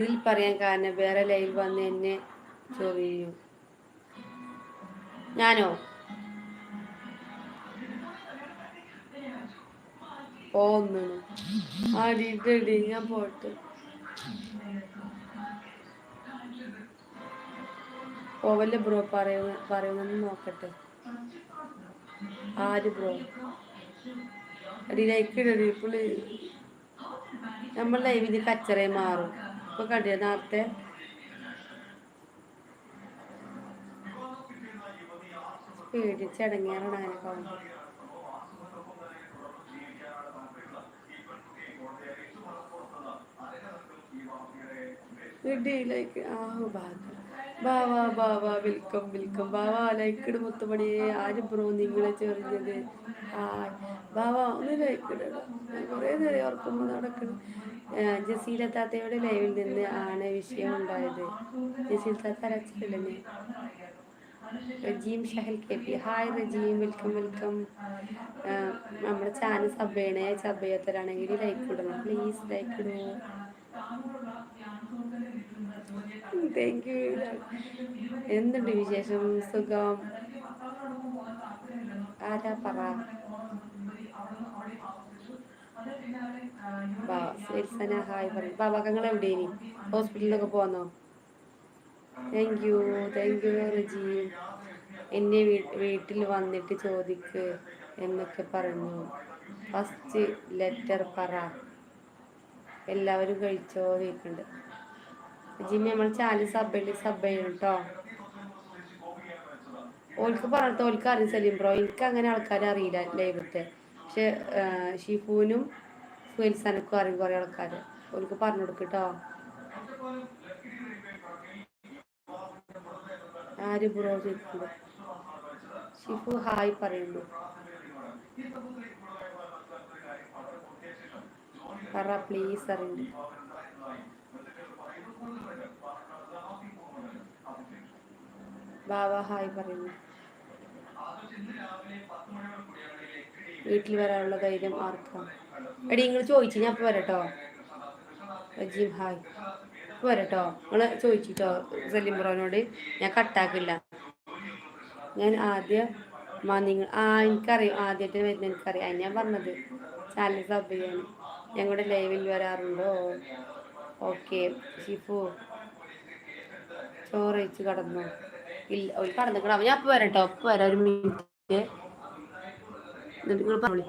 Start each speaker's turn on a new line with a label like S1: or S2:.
S1: ഇതിൽ പറയാൻ കാരണം വേറെ ലൈവ് വന്ന് എന്നെ ചൊറിയും. ഞാനോ പോന്നു അടിയിട്ടടി ഞാൻ പോട്ടെ. പോവല്ലേ ബ്രോ, പറയുന്നെന്ന് നോക്കട്ടെ. ആര് ബ്രോ? അടി ലൈക്കിടടി. പുള്ളി നമ്മൾ ലൈവിന് കച്ചറയെ മാറും. ഇപ്പൊ കണ്ടിയ നേരത്തെ പേടിച്ചടങ്ങിയാറാണ് അങ്ങനെ കാണുന്നത്. ലൈക്ക് ബാവാ വെൽക്കം ബാവാ ലൈക്കിട് മുത്തുമണിയെ. ആര് ബ്രോ നിങ്ങളെ ചെറിഞ്ഞത്? ബാവാ ഒന്ന് ലൈക്കിടണം. കുറേ നേരം ഓർക്കുമ്പോൾ നടക്കണം. ജസീല താത്തയുടെ ലൈവിൽ നിന്ന് ആണ് വിഷയം ഉണ്ടായത്. ജസീൽ താത്ത അരച്ചില്ലേ? Rajeem Shahal K P. Hi Rajeem, welcome. നമ്മുടെ ചാനൽ സബ് ചെയ്യണേ. സബ് ചെയ്യാത്തവരാണെങ്കിൽ ലൈക്ക് ഇടണം പ്ലീസ്. ലൈക്ക് ഇടുമോ? Thank you. എന്തുണ്ട് വിശേഷം? സുഖം. ആരാ പറ? ഹായ് പറയും. ബാബാക്കങ്ങൾ എവിടെയാണ്? ഹോസ്പിറ്റലിലൊക്കെ പോന്നോ? താങ്ക് യു റജീം. എന്നെ വീട്ടിൽ വന്നിട്ട് ചോദിക്ക് എന്നൊക്കെ പറഞ്ഞു. ഫസ്റ്റ് ലെറ്റർ പറ. എല്ലാവരും കഴിച്ചോ ചോദിക്കുന്നുണ്ട്. ജിമ്മി നമ്മൾ ചാനൽ സബ് ചെയ്യണം കേട്ടോ. ഓൽക്ക് പറഞ്ഞിട്ട് ഓൽക്ക് അറിയാം സലീം ബ്രോ. എനിക്ക് അങ്ങനെ ആൾക്കാരെ അറിയില്ല ലൈവത്തെ. പക്ഷെ ഷിഫൂനും സുൽസാനക്കും അറിയും കുറെ ആൾക്കാർ. ഓൽക്ക് പറഞ്ഞു കൊടുക്കും കേട്ടോ. ആര് ബ്രോ ചോദിക്കുന്നുണ്ട്. ഷിഫു ഹായ് പറയുന്നു. പറ പ്ലീസ്. അറിയുന്നു. ബാബ ഹായ് പറയുന്നു. വീട്ടിൽ വരാനുള്ള ധൈര്യം ആർക്കാം? എടി നിങ്ങൾ ചോദിച്ചു ഞാൻ ഇപ്പോൾ വരട്ടോ. റജീം ഹായ്. ഇപ്പോൾ വരട്ടോ. നിങ്ങൾ ചോദിച്ചിട്ടോ സലീം ബ്രോനോട്. ഞാൻ കട്ടാക്കില്ല. ഞാൻ ആദ്യം നിങ്ങൾ എനിക്കറിയാം. ആദ്യമായിട്ട് വരുന്ന എനിക്കറിയാം. അത് ഞാൻ പറഞ്ഞത് ചാനൽ സബ് ചെയ്യാൻ. ഞങ്ങളുടെ ലൈവിൽ വരാറുണ്ടോ? ഓക്കെ. ഷിഫു ചോറയിച്ച് കടന്നു. ഇല്ല ഒരു കടന്നിക്കണം. ഞാൻ ഇപ്പോൾ വരട്ടോ. ഇപ്പോൾ വരാം. ഒരു മിനിറ്റ്. എന്നിട്ട് നിങ്ങൾ പറഞ്ഞു.